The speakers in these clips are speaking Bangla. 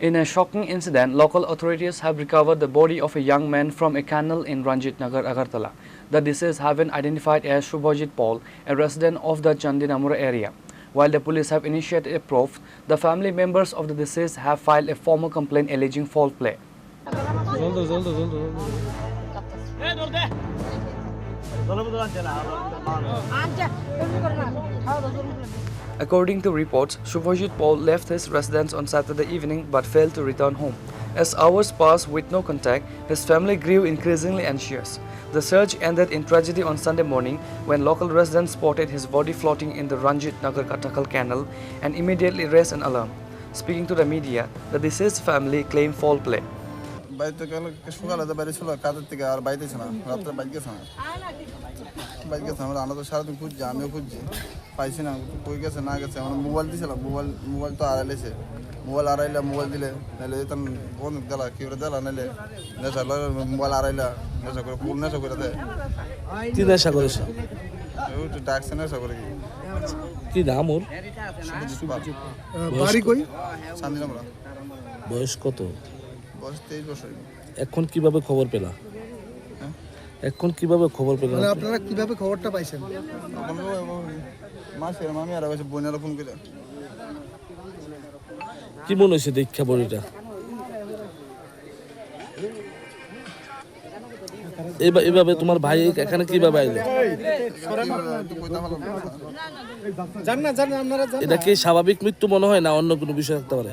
In a shocking incident, local authorities have recovered the body of a young man from a canal in Ranjit Nagar, Agartala. The deceased have been identified as Shubhajit Paul, a resident of the Chandinamura area. While the police have initiated a probe, the family members of the deceased have filed a formal complaint alleging foul play. According to reports, Shubhajit Paul left his residence on Saturday evening but failed to return home. As hours passed with no contact, his family grew increasingly anxious. The search ended in tragedy on Sunday morning when local residents spotted his body floating in the Ranjit Nagar Katakal canal and immediately raised an alarm. Speaking to the media, the deceased family claimed foul play. বাড়িতে গেলে সকালে তো বাইরে ছিল কাজের থেকে আর বাইরে ছিল না রাত্রে বাইক গেছে না বাইক গেছে আমরা তো সারাদিন খুঁজছি আমিও খুঁজছি পাইছি না কই গেছে না গেছে আমার মোবাইল দিয়েছিলাম মোবাইল তো আড়াইলেছে মোবাইল দিলে নাহলে তখন ফোন দিলা কি করে দিলা নাহলে নেশা মোবাইল আড়াইলা নেশা করে ফুল নেশা করে দেয় কি নেশা করেছ? ডাকছে নেশা করে কি নাম ওর? বাড়ি কই? শান্তিনামরা। বয়স কত? বয়স 23 বছর। এখন কিভাবে খবর পেলা? এখন কিভাবে খবর পেলা? মানে আপনারা কিভাবে খবরটা পাইছেন? মামি আর বোনেরা ফোন করে। কি মনে হয়েছে দীক্ষা বড়িটা? এভাবে তোমার ভাই এখানে কিভাবে আইলো? এটা কি স্বাভাবিক মৃত্যু মনে হয় না অন্য কোনো বিষয় থাকতে পারে?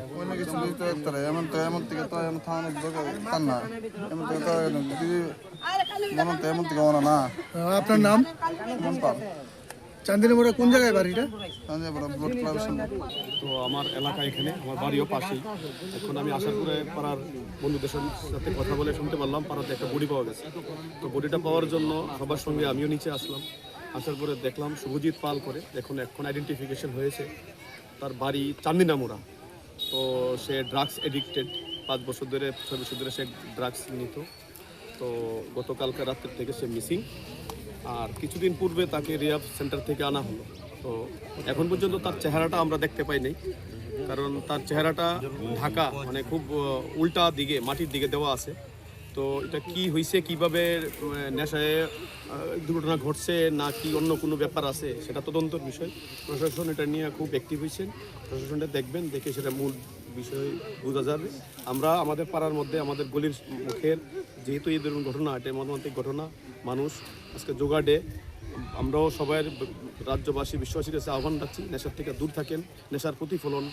আপনার নাম? চান্দিনামুড়া কোন জায়গায় বাড়িটা? তো আমার এলাকা এখানে, আমার বাড়িও পাশেই। এখন আমি আসার পরে পাড়ার বন্ধুদের সাথে কথা বলে শুনতে পারলাম পাড়াতে একটা বডি পাওয়া গেছে। তো বডিটা পাওয়ার জন্য সবার সঙ্গে আমিও নিচে আসলাম। আসার পরে দেখলাম শুভজিৎ পাল করে এখন আইডেন্টিফিকেশন হয়েছে। তার বাড়ি চান্দিনামুড়া। তো সে ড্রাগস এডিক্টেড, 6 বছর ধরে সে ড্রাগস নিত। তো গতকালকে রাত্রের থেকে সে মিসিং। আর কিছুদিন পূর্বে তাকে রিহাব সেন্টার থেকে আনা হলো। তো এখন পর্যন্ত তার চেহারাটা আমরা দেখতে পাই নাই, কারণ তার চেহারাটা ঢাকা, মানে খুব উল্টা দিকে মাটির দিকে দেওয়া আছে। তো এটা কি হয়েছে, কিভাবে নেশায় দুর্ঘটনা ঘটছে না কি অন্য কোনো ব্যাপার আছে সেটা তদন্তের বিষয়। প্রশাসন এটা নিয়ে খুব অ্যাক্টিভ হয়েছেন। প্রশাসনটা দেখবেন, দেখে সেটা মূল বিষয় বোঝা যাবে। আমরা আমাদের পাড়ার মধ্যে আমাদের গলির মুখের যেহেতু এই ধরনের ঘটনা, এটা মর্মান্তিক ঘটনা, মানুষ আজকে জোগাড়ে আমরাও সবাই রাজ্যবাসী বিশ্বাসীর কাছে আহ্বান রাখছি, নেশার থেকে দূর থাকেন। নেশার প্রতিফলন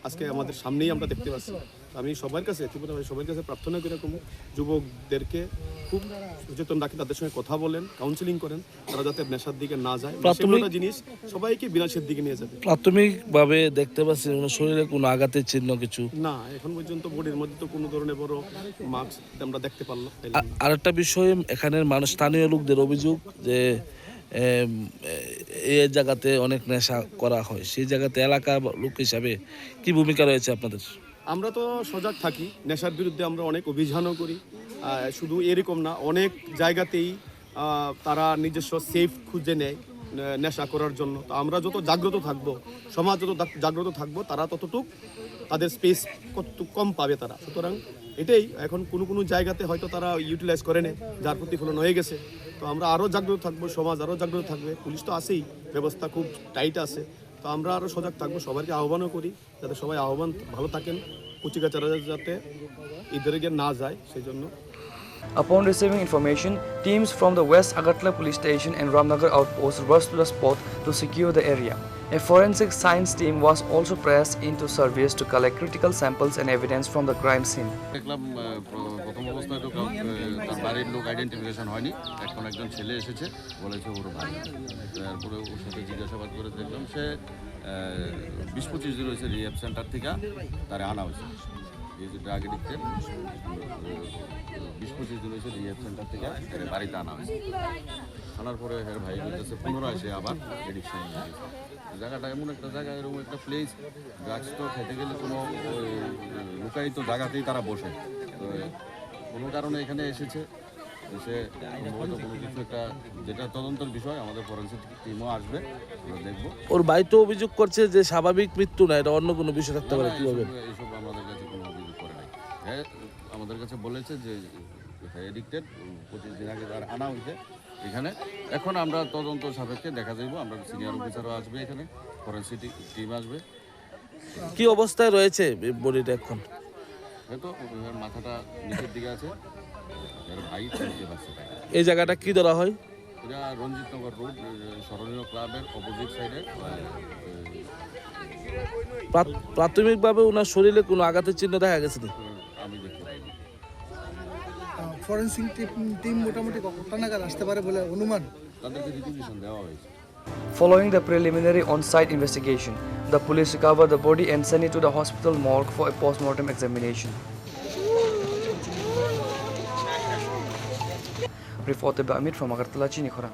আজকে আমাদের সামনেই আমরা দেখতে পাচ্ছি। আমি সবার কাছে প্রার্থনা করে রাখবো, যুবকদেরকে খুব সচেতন রাখি, তাদের সঙ্গে কথা বলেন, কাউন্সিলিং করেন, তারা যাতে নেশার দিকে না যায়। প্রাথমিক জিনিস সবাইকে বিনাশের দিকে নিয়ে যাবে। প্রাথমিকভাবে দেখতে পাচ্ছি শরীরে কোনো আঘাতের চিহ্ন কিছু না, এখন পর্যন্ত বডির মধ্যে তো কোনো ধরনের বড় মার্কস আমরা দেখতে পারলাম। আর একটা বিষয়, এখানের স্থানীয় লোকদের অভিযোগ যে এই জায়গাতে অনেক নেশা করা হয়, সেই জায়গাতে এলাকা লোক হিসাবে কি ভূমিকা রয়েছে আপনাদের? আমরা তো সজাগ থাকি, নেশার বিরুদ্ধে আমরা অনেক অভিযানও করি। শুধু এরকম না, অনেক জায়গাতেই তারা নিজস্ব সেফ খুঁজে নেয় নেশা করার জন্য। তো আমরা যত জাগ্রত থাকবো, সমাজ যত জাগ্রত থাকবো, তারা ততটুক তাদের স্পেস কম পাবে তারা। সুতরাং এটাই, এখন কোনো জায়গাতে হয়তো তারা ইউটিলাইজ করে নেয়, যার প্রতিফলন হয়ে গেছে। তো আমরা আরও জাগ্রত থাকবো, সমাজ আরও জাগ্রত থাকবে। পুলিশ তো আছেই, ব্যবস্থা খুব টাইট আছে। তো আমরা আরও সজাগ থাকবো, সবাইকে আহ্বানও করি যাতে সবাই ভালো থাকেন, কুচিকাচারা যাতে ইধারে গিয়ে না যায় সেই জন্য। Upon receiving information, teams from the West Agartala Police Station and Ramnagar outpost rushed to the spot to secure the area. A forensic science team was also pressed into service to collect critical samples and evidence from the crime scene. দেখলাম প্রথম অবস্থায় তো তার বাড়ির লোক আইডেন্টিফিকেশন হয়নি। এখন একজন ছেলে এসেছে, বলেছে ওর ভাই। তারপরে ওর সাথে জিজ্ঞাসাবাদ করে দেখলাম সে 20-25 দিন হয়েছে রিহ্যাব সেন্টার থেকে তারা আনা হয়েছে। এই যে ড্রাগ এডিক্টেড 20-25 দিন হয়েছে রিহ্যাব সেন্টার থেকে বাড়িতে আনা হয়েছে। আনার পরে ভাই বলতেছে পুনরায় সে আবার এডিকশন হয়ে গেছে। জায়গাটা এমন একটা জায়গা, এরকম একটা প্লেস, ড্রাগস তো খেতে গেলে কোনো লুকায়িত জায়গাতেই তারা বসে। তো কোনো কারণে এখানে এসেছে, এসে হয়তো কোনো কিছু একটা, যেটা তদন্তের বিষয়, আমাদের ফরেন্সিক টিমও আসবে, আমরা দেখবো। ওর ভাই তো অভিযোগ করছে যে স্বাভাবিক মৃত্যু না, এটা অন্য কোনো বিষয় থাকতে পারে, কীভাবে? এইসব আমাদের আমাদের কাছে কোনো অভিযোগ করে নাই। হ্যাঁ আমাদের কাছে বলেছে যে হ্যাঁ এডিক্টেড, 25 দিন আগে তার আনা হয়েছে এখানে। এখন আমরা তদন্ত সাপেক্ষে দেখা যাইব, আমরা সিনিয়র অফিসারও আসবে এখানে, ফরেন্সিক টিম আসবে। কি অবস্থায় রয়েছে বডিটা এখন? হয়তো এর মাথাটা নিচের দিকে আছে, এর ভাই চলতে পারছে তাই। এই জায়গাটা কি ধরা হয়? এটা রঞ্জিতনগর রোড, স্মরণীয় ক্লাবের অপোজিট সাইডে। প্রাথমিকভাবে ওনার শরীরে কোনো আঘাতের চিহ্ন দেখা গেছে না? আমি দেখতে পাইনি। ফরেন্সিক টিম মোটামুটি কতটা নাগাদ আসতে পারে বলে অনুমান? তাদেরকে রিকুইজিশন দেওয়া হয়েছে। Following the preliminary on-site investigation, the police recovered the body and sent it to the hospital morgue for a post-mortem examination. Reported by Amit from Agartala, Chini Khora.